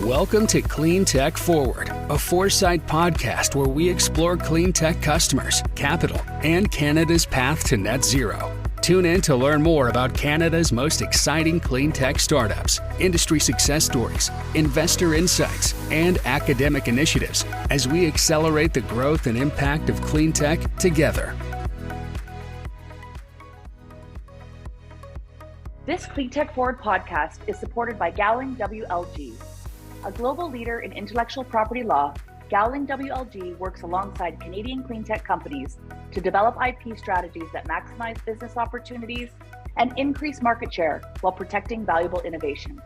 Welcome to Cleantech Forward, a Foresight podcast where we explore clean tech customers, capital, and Canada's path to net zero. Tune in to learn more about Canada's most exciting clean tech startups, industry success stories, investor insights, and academic initiatives as we accelerate the growth and impact of clean tech together. This Cleantech Forward podcast is supported by Gowling WLG. A global leader in intellectual property law, Gowling WLG works alongside Canadian cleantech companies to develop IP strategies that maximize business opportunities and increase market share while protecting valuable innovation.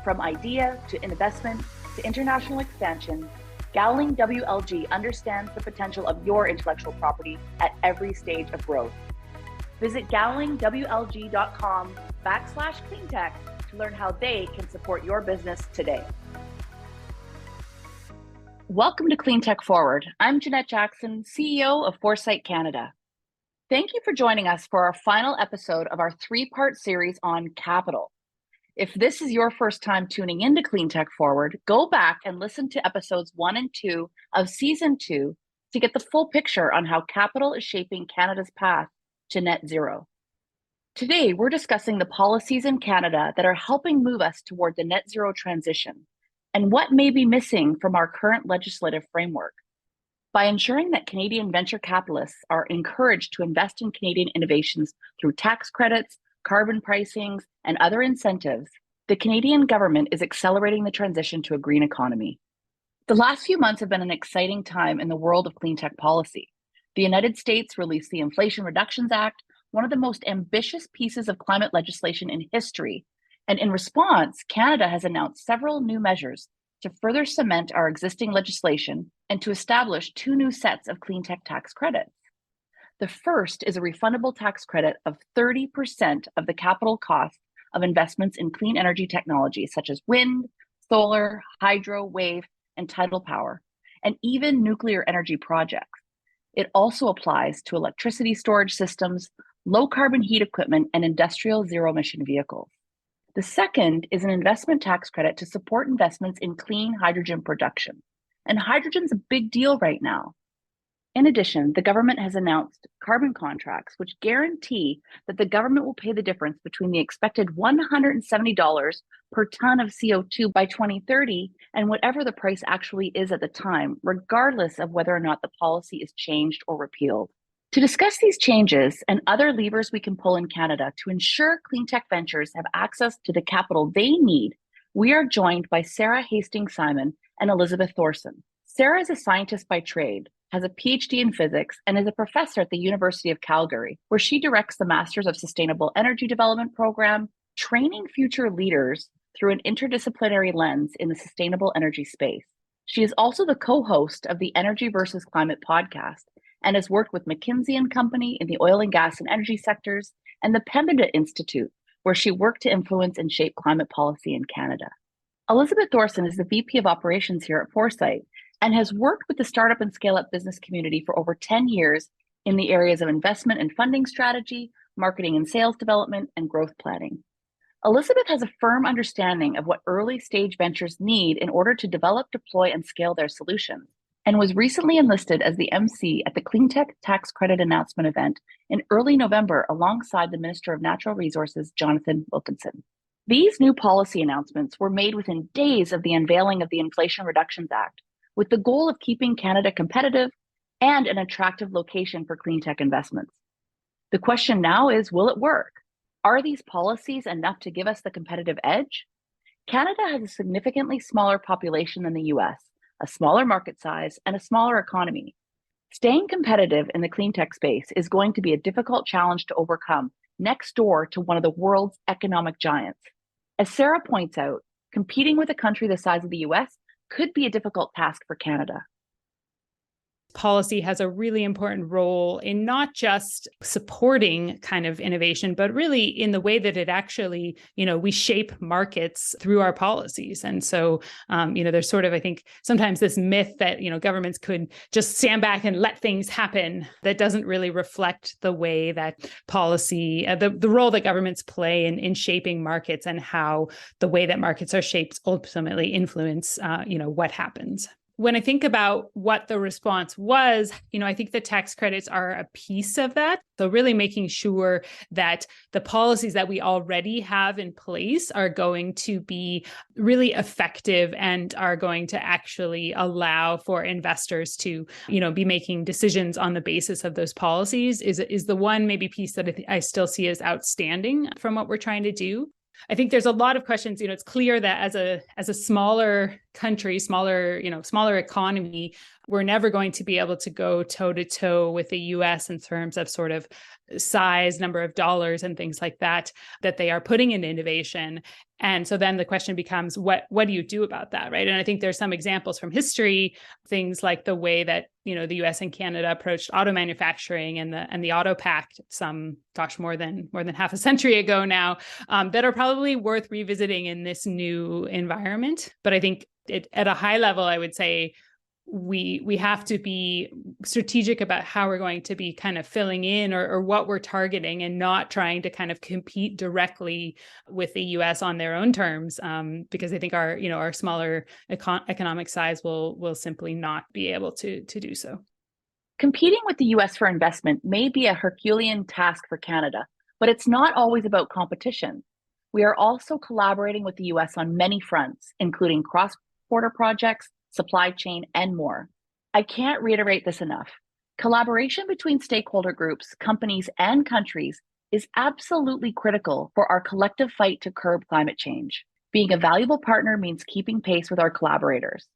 From idea to investment to international expansion, Gowling WLG understands the potential of your intellectual property at every stage of growth. Visit gowlingwlg.com/cleantech to learn how they can support your business today. Welcome to Cleantech Forward. I'm Jeanette Jackson, CEO of Foresight Canada. Thank you for joining us for our final episode of our three-part series on capital. If this is your first time tuning into Cleantech Forward, go back and listen to episodes 1 and 2 of Season 2 to get the full picture on how capital is shaping Canada's path to net zero. Today, we're discussing the policies in Canada that are helping move us toward the net zero transition and what may be missing from our current legislative framework. By ensuring that Canadian venture capitalists are encouraged to invest in Canadian innovations through tax credits, carbon pricings, and other incentives, the Canadian government is accelerating the transition to a green economy. The last few months have been an exciting time in the world of clean tech policy. The United States released the Inflation Reduction Act, one of the most ambitious pieces of climate legislation in history. And in response, Canada has announced several new measures to further cement our existing legislation and to establish 2 new sets of clean tech tax credits. The first is a refundable tax credit of 30% of the capital cost of investments in clean energy technologies such as wind, solar, hydro, wave, and tidal power, and even nuclear energy projects. It also applies to electricity storage systems, low carbon heat equipment, and industrial zero emission vehicles. The second is an investment tax credit to support investments in clean hydrogen production. And hydrogen's a big deal right now. In addition, the government has announced carbon contracts, which guarantee that the government will pay the difference between the expected $170 per ton of CO2 by 2030 and whatever the price actually is at the time, regardless of whether or not the policy is changed or repealed. To discuss these changes and other levers we can pull in Canada to ensure clean tech ventures have access to the capital they need, we are joined by Sara Hastings-Simon and Elizabeth Thorsen. Sara is a scientist by trade, has a PhD in physics, and is a professor at the University of Calgary, where she directs the Masters of Sustainable Energy Development program, training future leaders through an interdisciplinary lens in the sustainable energy space. She is also the co-host of the Energy versus Climate podcast, and has worked with McKinsey & Company in the oil and gas and energy sectors, and the Pembina Institute, where she worked to influence and shape climate policy in Canada. Elizabeth Thorsen is the VP of Operations here at Foresight, and has worked with the startup and scale-up business community for over 10 years in the areas of investment and funding strategy, marketing and sales development, and growth planning. Elizabeth has a firm understanding of what early-stage ventures need in order to develop, deploy, and scale their solutions, and was recently enlisted as the MC at the Cleantech Tax Credit Announcement event in early November alongside the Minister of Natural Resources, Jonathan Wilkinson. These new policy announcements were made within days of the unveiling of the Inflation Reduction Act, with the goal of keeping Canada competitive and an attractive location for clean tech investments. The question now is, will it work? Are these policies enough to give us the competitive edge? Canada has a significantly smaller population than the US, a smaller market size, and a smaller economy. Staying competitive in the clean tech space is going to be a difficult challenge to overcome next door to one of the world's economic giants. As Sara points out, competing with a country the size of the US could be a difficult task for Canada. policy has a really important role in not just supporting kind of innovation, but really in the way that it actually, we shape markets through our policies. And so, there's sort of, I think, sometimes this myth that, governments could just stand back and let things happen that doesn't really reflect the way that policy, the role that governments play in shaping markets and how the way that markets are shaped ultimately influence, what happens. When I think about what the response was, I think the tax credits are a piece of that. So really making sure that the policies that we already have in place are going to be really effective and are going to actually allow for investors to, be making decisions on the basis of those policies is the one maybe piece that I still see as outstanding from what we're trying to do. I think there's a lot of questions. It's clear that as a smaller country, smaller economy, we're never going to be able to go toe to toe with the US in terms of sort of size, number of dollars and things like that they are putting in innovation. And so then the question becomes, what do you do about that, right? And I think there's some examples from history, things like the way that, the US and Canada approached auto manufacturing and the Auto Pact more than half a century ago now, that are probably worth revisiting in this new environment. But I think at a high level, I would say we have to be strategic about how we're going to be kind of filling in or what we're targeting, and not trying to kind of compete directly with the US on their own terms, because I think our smaller economic size will simply not be able to do so. Competing with the US for investment may be a Herculean task for Canada, but it's not always about competition. We are also collaborating with the US on many fronts, including cross-border projects, supply chain, and more. I can't reiterate this enough. Collaboration between stakeholder groups, companies, and countries is absolutely critical for our collective fight to curb climate change. Being a valuable partner means keeping pace with our collaborators.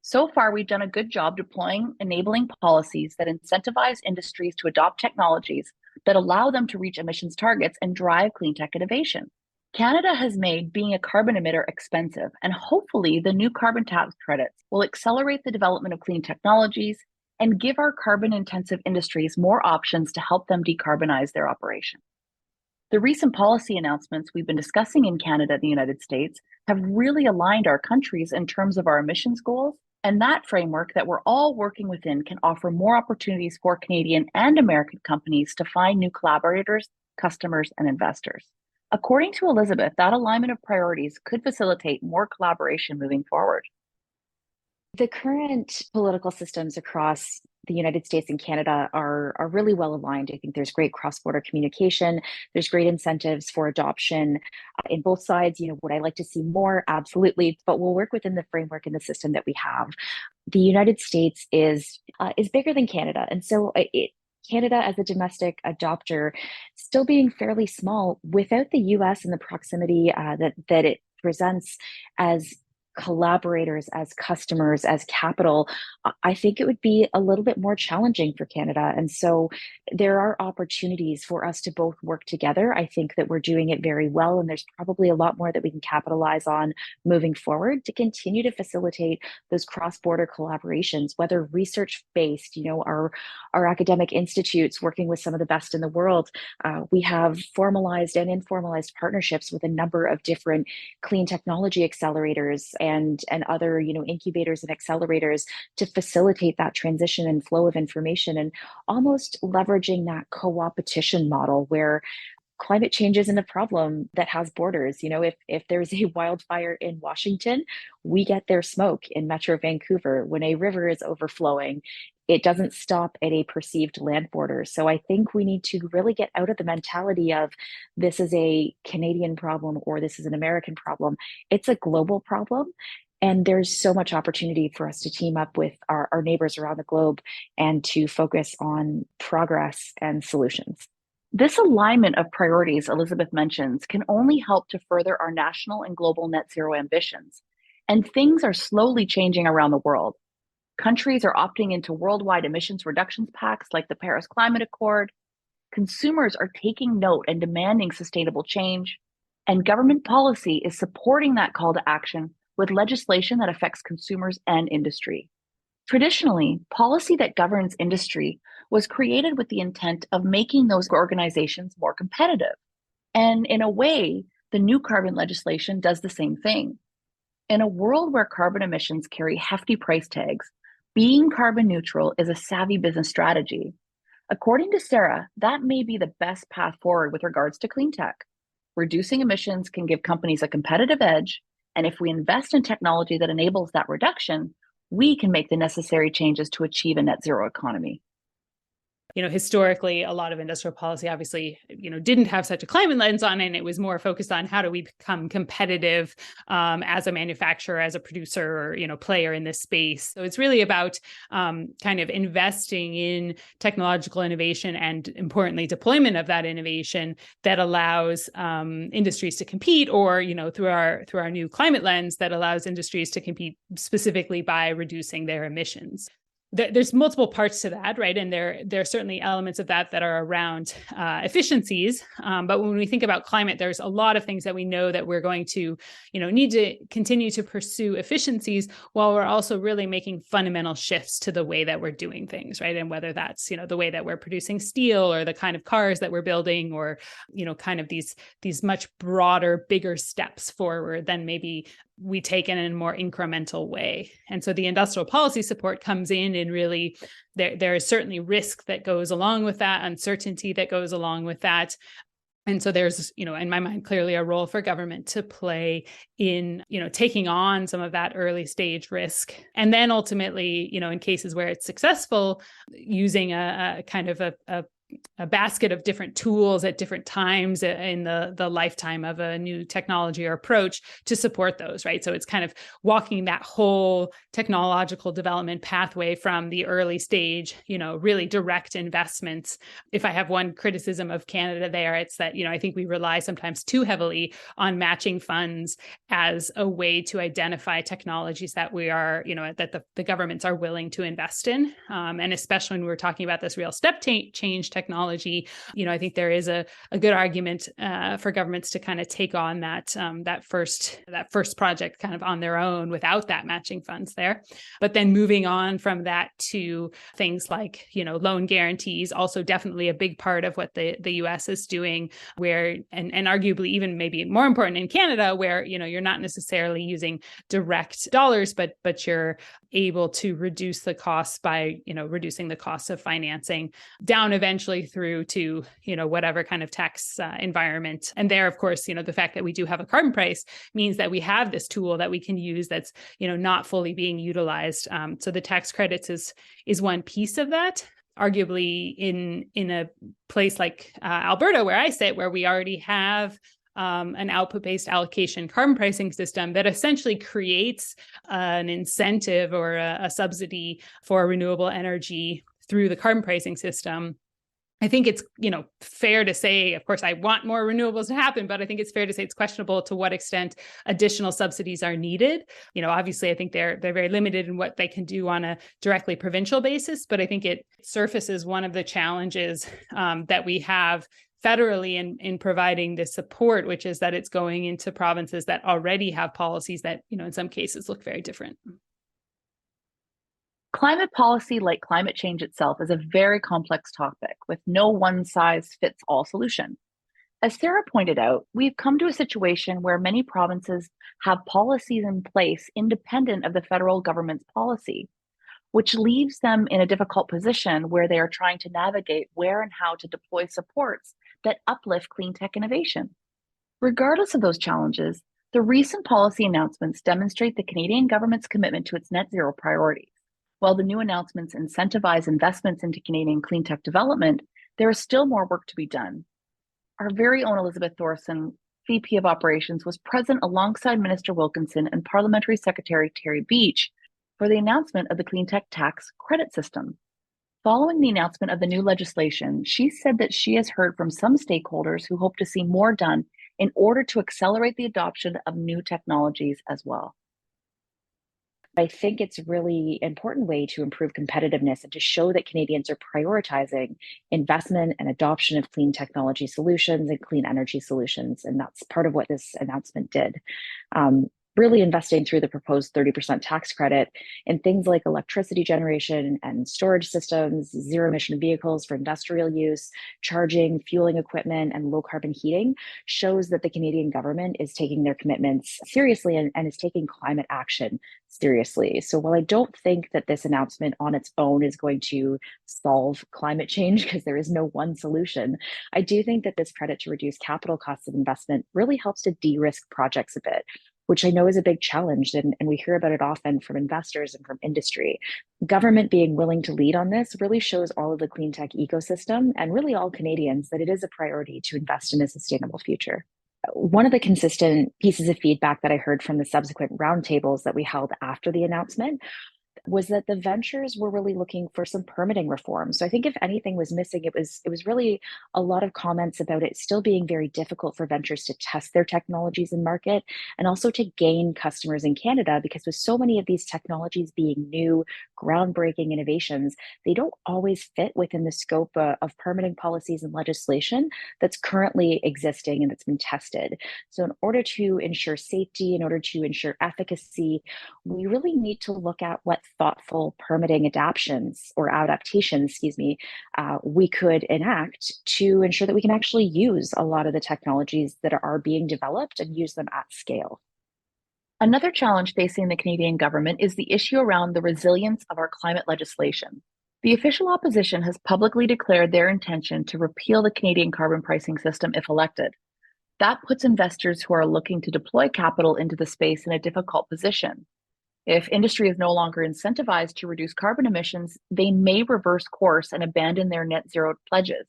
So far, we've done a good job deploying enabling policies that incentivize industries to adopt technologies that allow them to reach emissions targets and drive clean tech innovation. Canada has made being a carbon emitter expensive, and hopefully the new carbon tax credits will accelerate the development of clean technologies and give our carbon-intensive industries more options to help them decarbonize their operations. The recent policy announcements we've been discussing in Canada and the United States have really aligned our countries in terms of our emissions goals, and that framework that we're all working within can offer more opportunities for Canadian and American companies to find new collaborators, customers, and investors. According to Elizabeth, that alignment of priorities could facilitate more collaboration moving forward. The current political systems across the United States and Canada are really well aligned. I think there's great cross-border communication. There's great incentives for adoption in both sides. Would I like to see more? Absolutely. But we'll work within the framework and the system that we have. The United States is bigger than Canada. And so Canada as a domestic adopter still being fairly small without the US and the proximity that it presents as collaborators, as customers, as capital, I think it would be a little bit more challenging for Canada. And so there are opportunities for us to both work together. I think that we're doing it very well, and there's probably a lot more that we can capitalize on moving forward to continue to facilitate those cross-border collaborations, whether research-based, our academic institutes working with some of the best in the world. We have formalized and informalized partnerships with a number of different clean technology accelerators and other incubators and accelerators to facilitate that transition and flow of information, and almost leveraging that co-opetition model where climate change isn't a problem that has borders. If there's a wildfire in Washington, we get their smoke in Metro Vancouver. When a river is overflowing, it doesn't stop at a perceived land border. So I think we need to really get out of the mentality of this is a Canadian problem or this is an American problem. It's a global problem. And there's so much opportunity for us to team up with our neighbors around the globe and to focus on progress and solutions. This alignment of priorities Elizabeth mentions can only help to further our national and global net zero ambitions. And things are slowly changing around the world. Countries are opting into worldwide emissions reductions pacts like the Paris Climate Accord. Consumers are taking note and demanding sustainable change. And government policy is supporting that call to action with legislation that affects consumers and industry. Traditionally, policy that governs industry was created with the intent of making those organizations more competitive. And in a way, the new carbon legislation does the same thing. In a world where carbon emissions carry hefty price tags, being carbon neutral is a savvy business strategy. According to Sara, that may be the best path forward with regards to clean tech. Reducing emissions can give companies a competitive edge, and if we invest in technology that enables that reduction, we can make the necessary changes to achieve a net zero economy. Historically, a lot of industrial policy obviously, didn't have such a climate lens on it. And it was more focused on how do we become competitive as a manufacturer, as a producer, or, player in this space. So it's really about kind of investing in technological innovation and, importantly, deployment of that innovation that allows industries to compete, or, through our new climate lens that allows industries to compete specifically by reducing their emissions. There's multiple parts to that, right? And there are certainly elements of that are around efficiencies. But when we think about climate, there's a lot of things that we know that we're going to, need to continue to pursue efficiencies while we're also really making fundamental shifts to the way that we're doing things, right? And whether that's, the way that we're producing steel or the kind of cars that we're building, or, kind of these much broader, bigger steps forward than maybe we take in a more incremental way. And so the industrial policy support comes in, and really there is certainly risk that goes along with that, uncertainty that goes along with that. And so there's, in my mind, clearly a role for government to play in, taking on some of that early stage risk. And then ultimately, in cases where it's successful, using a kind of a basket of different tools at different times in the lifetime of a new technology or approach to support those, right? So it's kind of walking that whole technological development pathway from the early stage, really direct investments. If I have one criticism of Canada there, it's that, I think we rely sometimes too heavily on matching funds as a way to identify technologies that we are, that the governments are willing to invest in. And especially when we're talking about this real step change technology, I think there is a good argument for governments to kind of take on that first project kind of on their own without that matching funds there. But then moving on from that to things like, loan guarantees, also definitely a big part of what the US is doing, where and arguably even maybe more important in Canada, where, you're not necessarily using direct dollars, but you're able to reduce the costs by, reducing the cost of financing down eventually through to, whatever kind of tax environment. And there, of course, the fact that we do have a carbon price means that we have this tool that we can use that's, not fully being utilized. So the tax credits is one piece of that. Arguably in a place like Alberta, where I sit, where we already have an output-based allocation carbon pricing system that essentially creates an incentive or a subsidy for renewable energy through the carbon pricing system. I think it's, fair to say, of course, I want more renewables to happen, but I think it's fair to say it's questionable to what extent additional subsidies are needed. Obviously, I think they're very limited in what they can do on a directly provincial basis, but I think it surfaces one of the challenges that we have federally in providing this support, which is that it's going into provinces that already have policies that, in some cases look very different. Climate policy, like climate change itself, is a very complex topic with no one-size-fits-all solution. As Sara pointed out, we've come to a situation where many provinces have policies in place independent of the federal government's policy, which leaves them in a difficult position where they are trying to navigate where and how to deploy supports that uplift clean tech innovation. Regardless of those challenges, the recent policy announcements demonstrate the Canadian government's commitment to its net zero priorities. While the new announcements incentivize investments into Canadian clean tech development, there is still more work to be done. Our very own Elizabeth Thorsen, VP of Operations, was present alongside Minister Wilkinson and Parliamentary Secretary Terry Beach for the announcement of the clean tech tax credit system. Following the announcement of the new legislation, she said that she has heard from some stakeholders who hope to see more done in order to accelerate the adoption of new technologies as well. I think it's a really important way to improve competitiveness and to show that Canadians are prioritizing investment and adoption of clean technology solutions and clean energy solutions. And that's part of what this announcement did. really investing through the proposed 30% tax credit in things like electricity generation and storage systems, zero emission vehicles for industrial use, charging, fueling equipment, and low carbon heating shows that the Canadian government is taking their commitments seriously and is taking climate action seriously. So while I don't think that this announcement on its own is going to solve climate change, because there is no one solution, I do think that this credit to reduce capital costs of investment really helps to de-risk projects a bit, which I know is a big challenge, and we hear about it often from investors and from industry. Government being willing to lead on this really shows all of the clean tech ecosystem and really all Canadians that it is a priority to invest in a sustainable future. One of the consistent pieces of feedback that I heard from the subsequent roundtables that we held after the announcement was that the ventures were really looking for some permitting reform. So I think if anything was missing, it was really a lot of comments about it still being very difficult for ventures to test their technologies in market and also to gain customers in Canada, because with so many of these technologies being new, groundbreaking innovations, they don't always fit within the scope of permitting policies and legislation that's currently existing and that's been tested. So in order to ensure safety, in order to ensure efficacy, we really need to look at what thoughtful permitting adaptations, we could enact to ensure that we can actually use a lot of the technologies that are being developed and use them at scale. Another challenge facing the Canadian government is the issue around the resilience of our climate legislation. The official opposition has publicly declared their intention to repeal the Canadian carbon pricing system if elected. That puts investors who are looking to deploy capital into the space in a difficult position. If industry is no longer incentivized to reduce carbon emissions, they may reverse course and abandon their net zero pledges.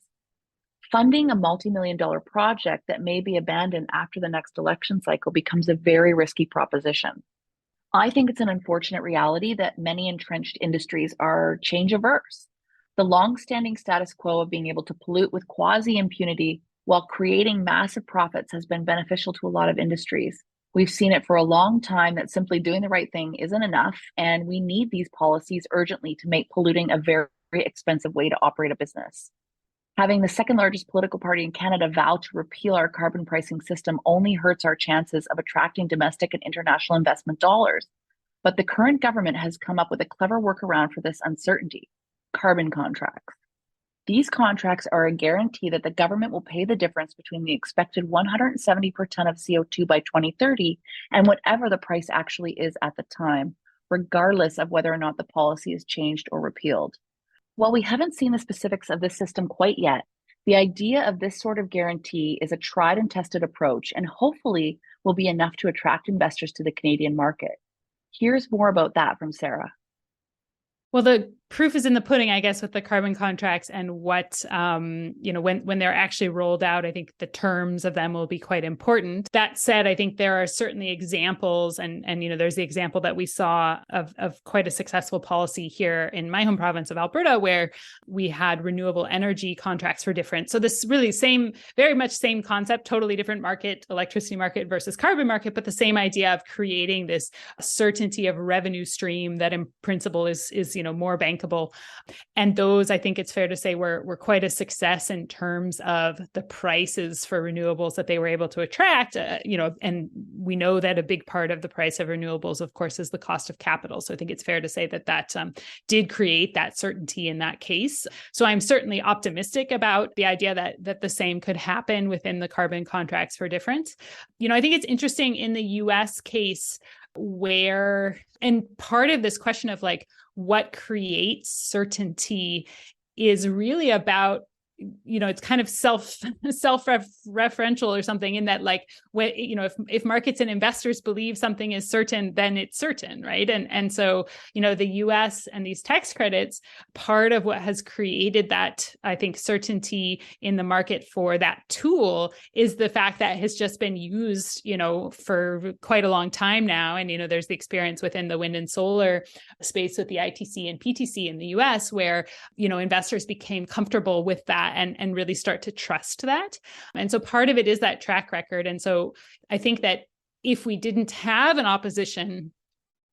Funding a multi-million-dollar project that may be abandoned after the next election cycle becomes a very risky proposition. I think it's an unfortunate reality that many entrenched industries are change averse. The long-standing status quo of being able to pollute with quasi-impunity while creating massive profits has been beneficial to a lot of industries. We've seen it for a long time that simply doing the right thing isn't enough, and we need these policies urgently to make polluting a very, very expensive way to operate a business. Having the second largest political party in Canada vow to repeal our carbon pricing system only hurts our chances of attracting domestic and international investment dollars. But the current government has come up with a clever workaround for this uncertainty: carbon contracts. These contracts are a guarantee that the government will pay the difference between the expected 170 per ton of CO2 by 2030 and whatever the price actually is at the time, regardless of whether or not the policy is changed or repealed. While we haven't seen the specifics of this system quite yet, the idea of this sort of guarantee is a tried and tested approach and hopefully will be enough to attract investors to the Canadian market. Here's more about that from Sara. Well, the proof is in the pudding, I guess, with the carbon contracts and what, when they're actually rolled out, I think the terms of them will be quite important. That said, I think there are certainly examples and there's the example that we saw of quite a successful policy here in my home province of Alberta, where we had renewable energy contracts for different. So this really very much same concept, totally different market, electricity market versus carbon market, but the same idea of creating this certainty of revenue stream that in principle is more bankable. And those, I think it's fair to say, were quite a success in terms of the prices for renewables that they were able to attract, and we know that a big part of the price of renewables, of course, is the cost of capital. So I think it's fair to say that did create that certainty in that case. So I'm certainly optimistic about the idea that the same could happen within the carbon contracts for difference. I think it's interesting in the US case and part of this question of what creates certainty is really about, it's kind of self-referential or something, in that if markets and investors believe something is certain, then it's certain, right? And so, the US and these tax credits, part of what has created that, I think, certainty in the market for that tool is the fact that it has just been used, for quite a long time now. And, there's the experience within the wind and solar space with the ITC and PTC in the US where, investors became comfortable with that and really start to trust that. And so part of it is that track record. And so I think that if we didn't have an opposition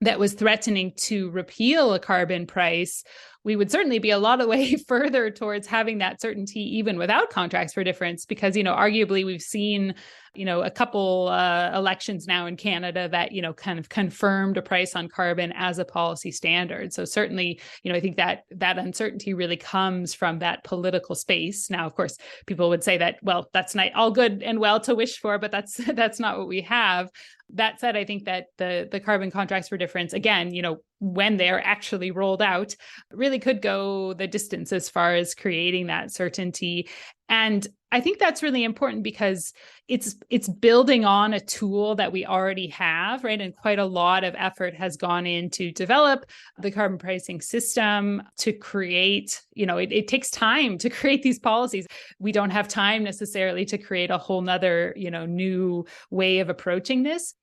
that was threatening to repeal a carbon price, we would certainly be a lot of way further towards having that certainty even without contracts for difference, because, arguably we've seen, a couple elections now in Canada that, kind of confirmed a price on carbon as a policy standard. So certainly, I think that uncertainty really comes from that political space. Now, of course, people would say that, well, that's not all good and well to wish for, but that's not what we have. That said, I think that the carbon contracts for difference, again, when they're actually rolled out, really could go the distance as far as creating that certainty. And I think that's really important because it's building on a tool that we already have, right? And quite a lot of effort has gone in to develop the carbon pricing system, to create, it takes time to create these policies. We don't have time necessarily to create a whole nother, new way of approaching this.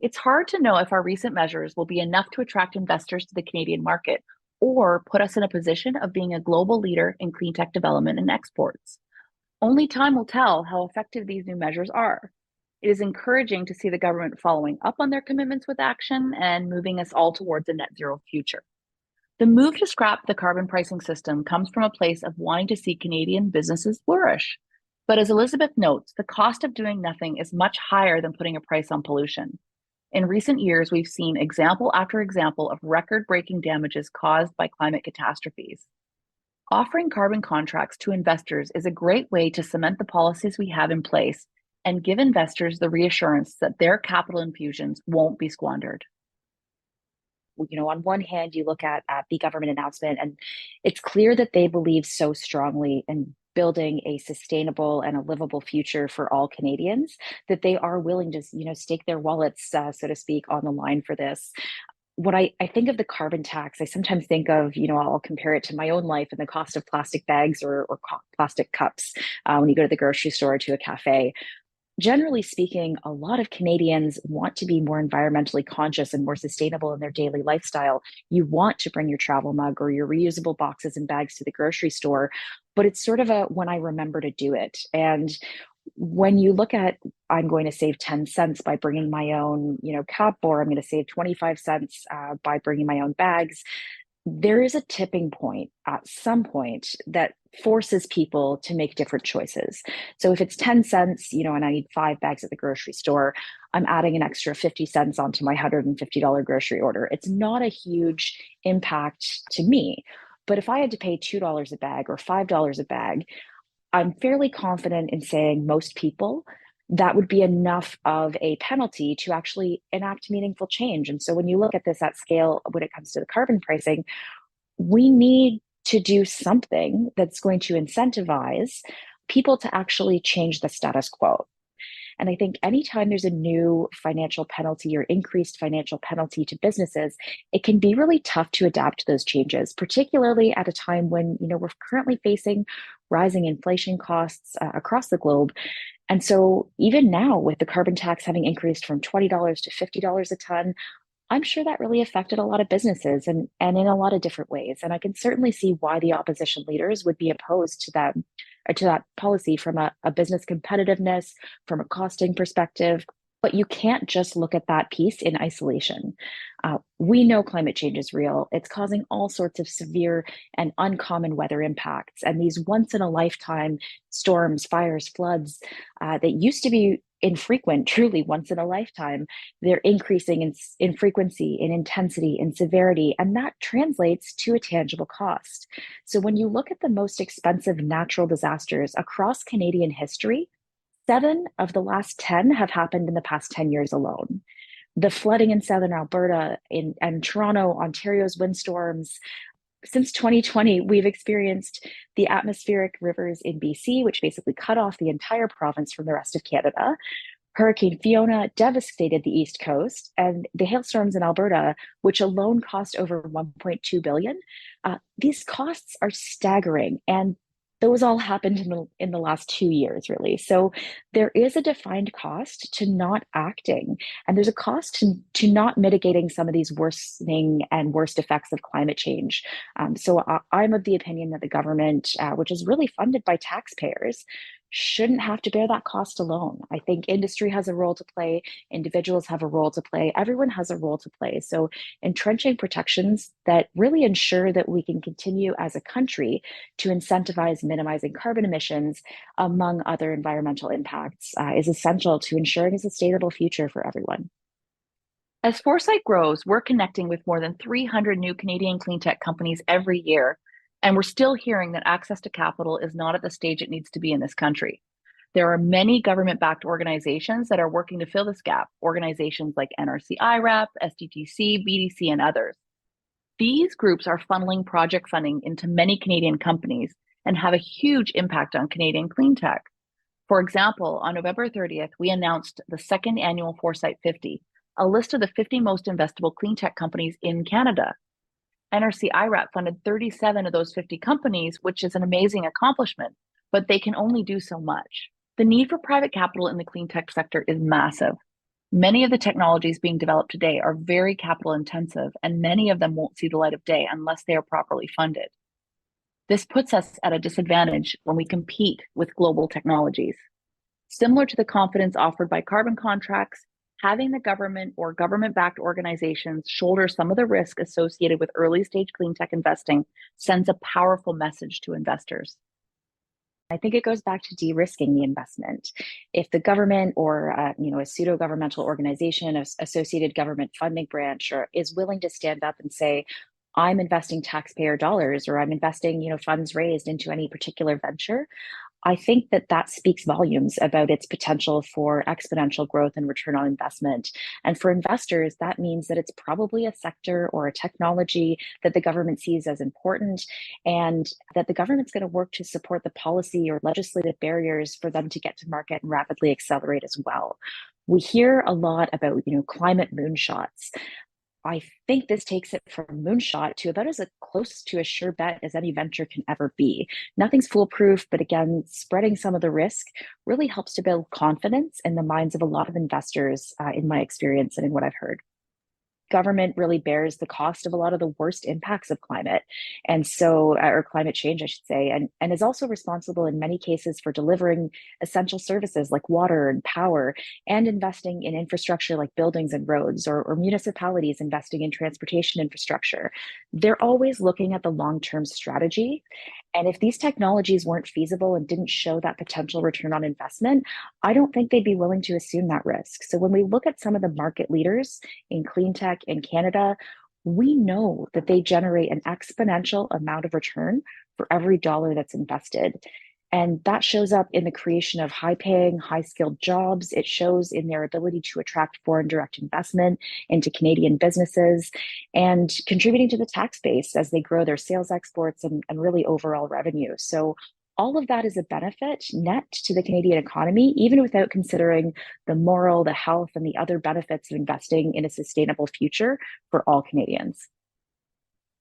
It's hard to know if our recent measures will be enough to attract investors to the Canadian market or put us in a position of being a global leader in clean tech development and exports. Only time will tell how effective these new measures are. It is encouraging to see the government following up on their commitments with action and moving us all towards a net zero future. The move to scrap the carbon pricing system comes from a place of wanting to see Canadian businesses flourish. But as Elizabeth notes, the cost of doing nothing is much higher than putting a price on pollution. In recent years, we've seen example after example of record-breaking damages caused by climate catastrophes. Offering carbon contracts to investors is a great way to cement the policies we have in place and give investors the reassurance that their capital infusions won't be squandered. On one hand, you look at the government announcement, and it's clear that they believe so strongly in building a sustainable and a livable future for all Canadians that they are willing to, stake their wallets, so to speak, on the line for this. When I think of the carbon tax, I sometimes think of, I'll compare it to my own life and the cost of plastic bags or plastic cups when you go to the grocery store or to a cafe. Generally speaking, a lot of Canadians want to be more environmentally conscious and more sustainable in their daily lifestyle. You want to bring your travel mug or your reusable boxes and bags to the grocery store, but it's sort of a when I remember to do it. And when you look at, I'm going to save 10 cents by bringing my own, cup, or I'm going to save 25 cents by bringing my own bags, there is a tipping point at some point that forces people to make different choices. So if it's 10 cents, and I need 5 bags at the grocery store, I'm adding an extra 50 cents onto my $150 grocery order. It's not a huge impact to me. But if I had to pay $2 a bag or $5 a bag, I'm fairly confident in saying most people, that would be enough of a penalty to actually enact meaningful change. And so when you look at this at scale, when it comes to the carbon pricing, we need to do something that's going to incentivize people to actually change the status quo. And I think anytime there's a new financial penalty or increased financial penalty to businesses, it can be really tough to adapt to those changes, particularly at a time when, we're currently facing rising inflation costs across the globe. And so even now, with the carbon tax having increased from $20 to $50 a ton, I'm sure that really affected a lot of businesses and in a lot of different ways. And I can certainly see why the opposition leaders would be opposed to that policy from a business competitiveness, from a costing perspective. But you can't just look at that piece in isolation. We know climate change is real. It's causing all sorts of severe and uncommon weather impacts. And these once-in-a-lifetime storms, fires, floods that used to be infrequent, truly once in a lifetime, they're increasing in frequency, in intensity, in severity, and that translates to a tangible cost. So when you look at the most expensive natural disasters across Canadian history, 7 of the last 10 have happened in the past 10 years alone. The flooding in southern Alberta and Toronto, Ontario's windstorms. Since 2020, we've experienced the atmospheric rivers in BC, which basically cut off the entire province from the rest of Canada. Hurricane Fiona devastated the East Coast, and the hailstorms in Alberta, which alone cost over $1.2 billion. These costs are staggering, and those all happened in the last 2 years, really. So there is a defined cost to not acting, and there's a cost to not mitigating some of these worsening and worst effects of climate change. So I'm of the opinion that the government, which is really funded by taxpayers, shouldn't have to bear that cost alone. I think industry has a role to play, individuals have a role to play, everyone has a role to play. So entrenching protections that really ensure that we can continue as a country to incentivize minimizing carbon emissions, among other environmental impacts, is essential to ensuring a sustainable future for everyone. As Foresight grows, we're connecting with more than 300 new Canadian clean tech companies every year, and we're still hearing that access to capital is not at the stage it needs to be in this country. There are many government-backed organizations that are working to fill this gap, organizations like NRC IRAP, SDTC, BDC, and others. These groups are funneling project funding into many Canadian companies and have a huge impact on Canadian clean tech. For example, on November 30th, we announced the second annual Foresight 50, a list of the 50 most investable clean tech companies in Canada. NRC IRAP funded 37 of those 50 companies, which is an amazing accomplishment, but they can only do so much. The need for private capital in the clean tech sector is massive. Many of the technologies being developed today are very capital intensive, and many of them won't see the light of day unless they are properly funded. This puts us at a disadvantage when we compete with global technologies. Similar to the confidence offered by carbon contracts, having the government or government-backed organizations shoulder some of the risk associated with early-stage clean tech investing sends a powerful message to investors. I think it goes back to de-risking the investment. If the government or a pseudo-governmental organization, an associated government funding branch, is willing to stand up and say, I'm investing taxpayer dollars, or I'm investing funds raised into any particular venture, I think that speaks volumes about its potential for exponential growth and return on investment. And for investors, that means that it's probably a sector or a technology that the government sees as important, and that the government's going to work to support the policy or legislative barriers for them to get to market and rapidly accelerate as well. We hear a lot about, climate moonshots. I think this takes it from moonshot to about as close to a sure bet as any venture can ever be. Nothing's foolproof, but again, spreading some of the risk really helps to build confidence in the minds of a lot of investors, in my experience and in what I've heard. Government really bears the cost of a lot of the worst impacts of climate, or climate change, I should say, and is also responsible in many cases for delivering essential services like water and power, and investing in infrastructure like buildings and roads, or municipalities investing in transportation infrastructure. They're always looking at the long-term strategy. And if these technologies weren't feasible and didn't show that potential return on investment, I don't think they'd be willing to assume that risk. So when we look at some of the market leaders in clean tech in Canada, we know that they generate an exponential amount of return for every dollar that's invested. And that shows up in the creation of high-paying, high-skilled jobs. It shows in their ability to attract foreign direct investment into Canadian businesses and contributing to the tax base as they grow their sales exports and really overall revenue. So all of that is a benefit net to the Canadian economy, even without considering the moral, the health, and the other benefits of investing in a sustainable future for all Canadians.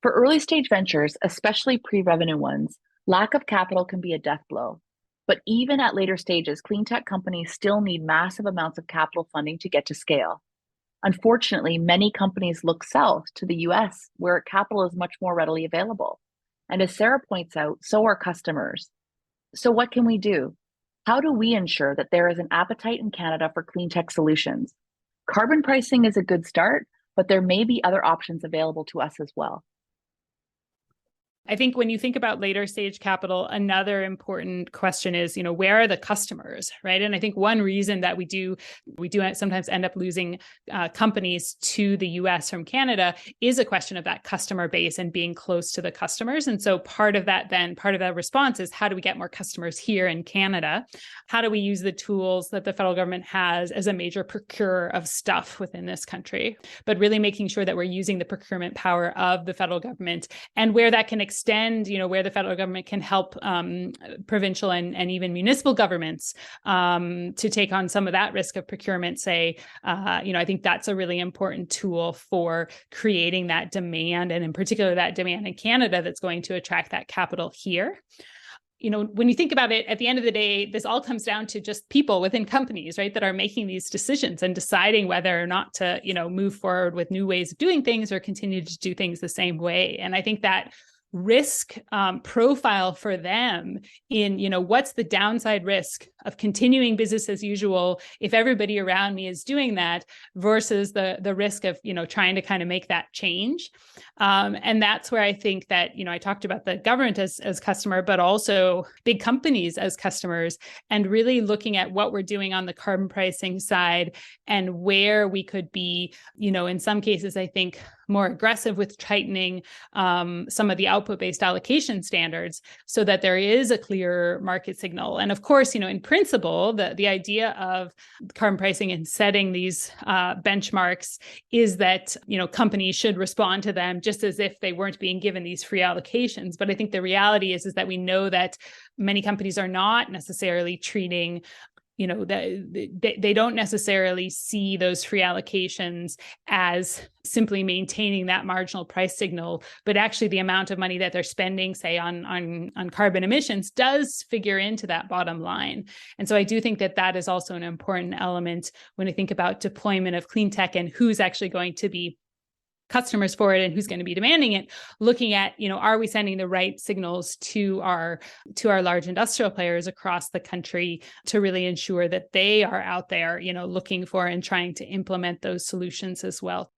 For early-stage ventures, especially pre-revenue ones, lack of capital can be a death blow. But even at later stages, clean tech companies still need massive amounts of capital funding to get to scale. Unfortunately, many companies look south to the US, where capital is much more readily available. And as Sara points out, so are customers. So what can we do? How do we ensure that there is an appetite in Canada for clean tech solutions? Carbon pricing is a good start, but there may be other options available to us as well. I think when you think about later stage capital, another important question is, where are the customers, right? And I think one reason that we do sometimes end up losing companies to the US from Canada is a question of that customer base and being close to the customers. And so part of that response is, how do we get more customers here in Canada? How do we use the tools that the federal government has as a major procurer of stuff within this country? But really making sure that we're using the procurement power of the federal government, and where that can extend, where the federal government can help provincial and even municipal governments to take on some of that risk of procurement, say, I think that's a really important tool for creating that demand, and in particular, that demand in Canada that's going to attract that capital here. When you think about it, at the end of the day, this all comes down to just people within companies, right, that are making these decisions and deciding whether or not to, move forward with new ways of doing things or continue to do things the same way. And I think that risk profile for them in, what's the downside risk of continuing business as usual if everybody around me is doing that versus the risk of, trying to kind of make that change. And that's where I think that, I talked about the government as customer, but also big companies as customers, and really looking at what we're doing on the carbon pricing side and where we could be, in some cases, I think, more aggressive with tightening some of the output-based allocation standards so that there is a clear market signal. And of course, in principle, the idea of carbon pricing and setting these benchmarks is that, companies should respond to them just as if they weren't being given these free allocations. But I think the reality is that we know that many companies are not necessarily treating they don't necessarily see those free allocations as simply maintaining that marginal price signal, but actually the amount of money that they're spending, say, on carbon emissions does figure into that bottom line. And so I do think that is also an important element when we think about deployment of clean tech and who's actually going to be customers for it and who's going to be demanding it, looking at, are we sending the right signals to our large industrial players across the country to really ensure that they are out there, looking for and trying to implement those solutions as well.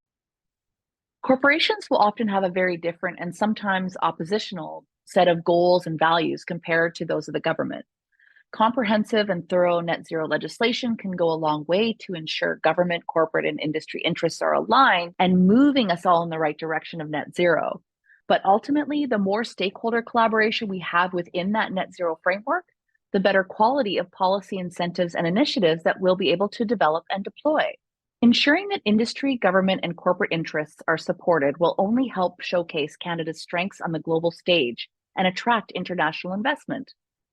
Corporations will often have a very different and sometimes oppositional set of goals and values compared to those of the government. Comprehensive and thorough net zero legislation can go a long way to ensure government, corporate, and industry interests are aligned and moving us all in the right direction of net zero. But ultimately, the more stakeholder collaboration we have within that net zero framework, the better quality of policy incentives and initiatives that we'll be able to develop and deploy. Ensuring that industry, government, and corporate interests are supported will only help showcase Canada's strengths on the global stage and attract international investment.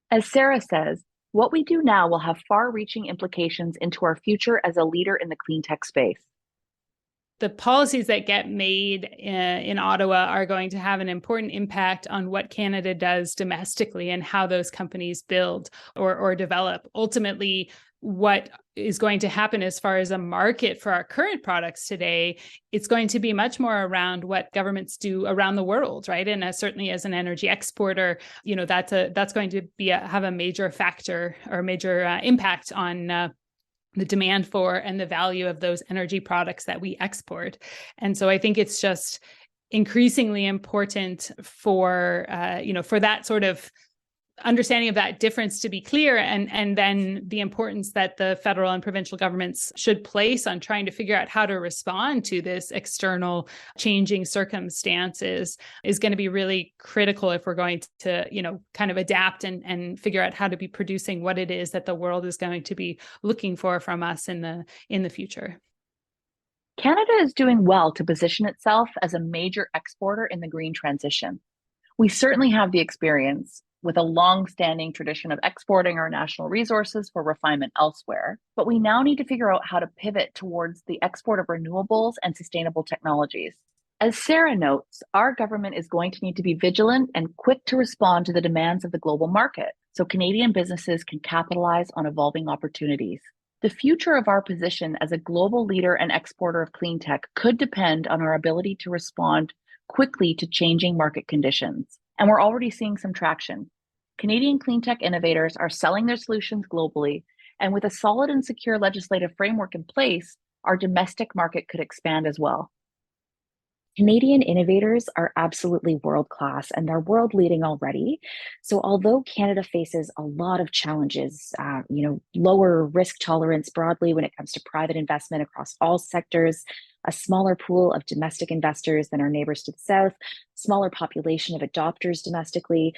As Sara says, what we do now will have far-reaching implications into our future as a leader in the clean tech space. The policies that get made in Ottawa are going to have an important impact on what Canada does domestically and how those companies build or develop. Ultimately, what is going to happen as far as a market for our current products today, it's going to be much more around what governments do around the world, right? And certainly as an energy exporter, that's going to have a major factor or a major impact on the demand for and the value of those energy products that we export. And so I think it's just increasingly important for that sort of understanding of that difference to be clear, and then the importance that the federal and provincial governments should place on trying to figure out how to respond to this external changing circumstances is going to be really critical if we're going to, kind of adapt and figure out how to be producing what it is that the world is going to be looking for from us in the future. Canada is doing well to position itself as a major exporter in the green transition. We certainly have the experience with a long-standing tradition of exporting our national resources for refinement elsewhere, but we now need to figure out how to pivot towards the export of renewables and sustainable technologies. As Sara notes, our government is going to need to be vigilant and quick to respond to the demands of the global market, so Canadian businesses can capitalize on evolving opportunities. The future of our position as a global leader and exporter of clean tech could depend on our ability to respond quickly to changing market conditions. And we're already seeing some traction. Canadian clean tech innovators are selling their solutions globally, and with a solid and secure legislative framework in place, our domestic market could expand as well. Canadian innovators are absolutely world-class and they're world-leading already. So although Canada faces a lot of challenges, lower risk tolerance broadly when it comes to private investment across all sectors, a smaller pool of domestic investors than our neighbors to the south, smaller population of adopters domestically,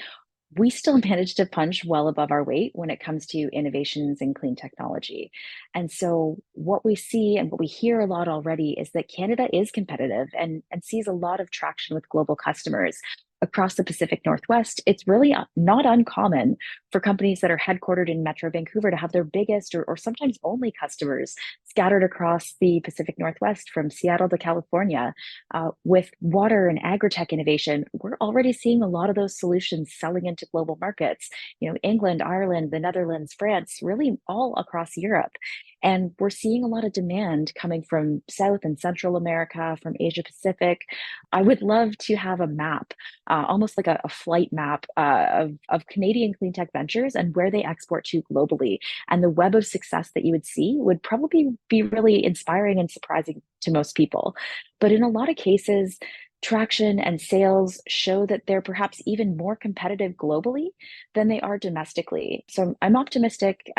we still manage to punch well above our weight when it comes to innovations in clean technology. And so what we see and what we hear a lot already is that Canada is competitive and sees a lot of traction with global customers. Across the Pacific Northwest, it's really not uncommon for companies that are headquartered in Metro Vancouver to have their biggest or sometimes only customers scattered across the Pacific Northwest from Seattle to California. With water and agri-tech innovation, we're already seeing a lot of those solutions selling into global markets. England, Ireland, the Netherlands, France, really all across Europe. And we're seeing a lot of demand coming from South and Central America, from Asia Pacific. I would love to have a map, almost like a flight map of Canadian clean tech ventures and where they export to globally. And the web of success that you would see would probably be really inspiring and surprising to most people. But in a lot of cases, traction and sales show that they're perhaps even more competitive globally than they are domestically. So I'm optimistic,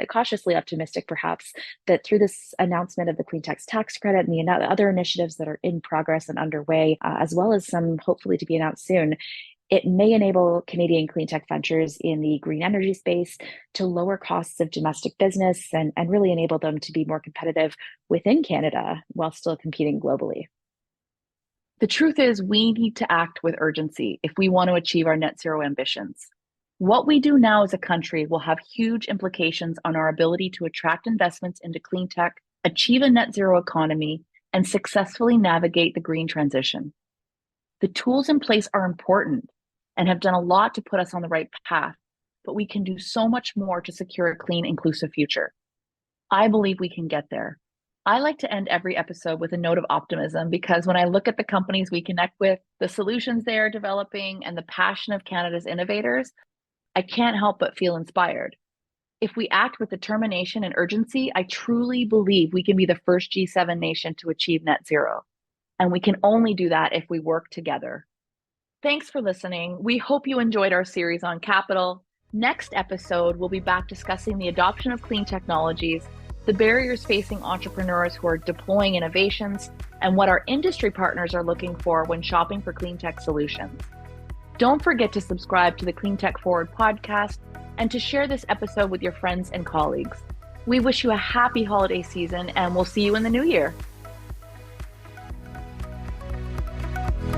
cautiously optimistic perhaps, that through this announcement of the Clean Tech tax credit and the other initiatives that are in progress and underway, as well as some hopefully to be announced soon, it may enable Canadian clean tech ventures in the green energy space to lower costs of domestic business and really enable them to be more competitive within Canada while still competing globally. The truth is, we need to act with urgency if we want to achieve our net zero ambitions. What we do now as a country will have huge implications on our ability to attract investments into clean tech, achieve a net zero economy, and successfully navigate the green transition. The tools in place are important and have done a lot to put us on the right path, but we can do so much more to secure a clean, inclusive future. I believe we can get there. I like to end every episode with a note of optimism because when I look at the companies we connect with, the solutions they are developing, and the passion of Canada's innovators, I can't help but feel inspired. If we act with determination and urgency, I truly believe we can be the first G7 nation to achieve net zero. And we can only do that if we work together. Thanks for listening. We hope you enjoyed our series on capital. Next episode, we'll be back discussing the adoption of clean technologies, the barriers facing entrepreneurs who are deploying innovations, and what our industry partners are looking for when shopping for clean tech solutions. Don't forget to subscribe to the Cleantech Forward podcast and to share this episode with your friends and colleagues. We wish you a happy holiday season, and we'll see you in the new year.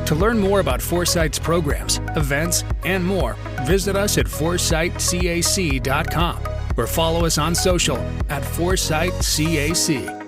To learn more about Foresight's programs, events, and more, visit us at foresightcac.com or follow us on social at Foresight CAC.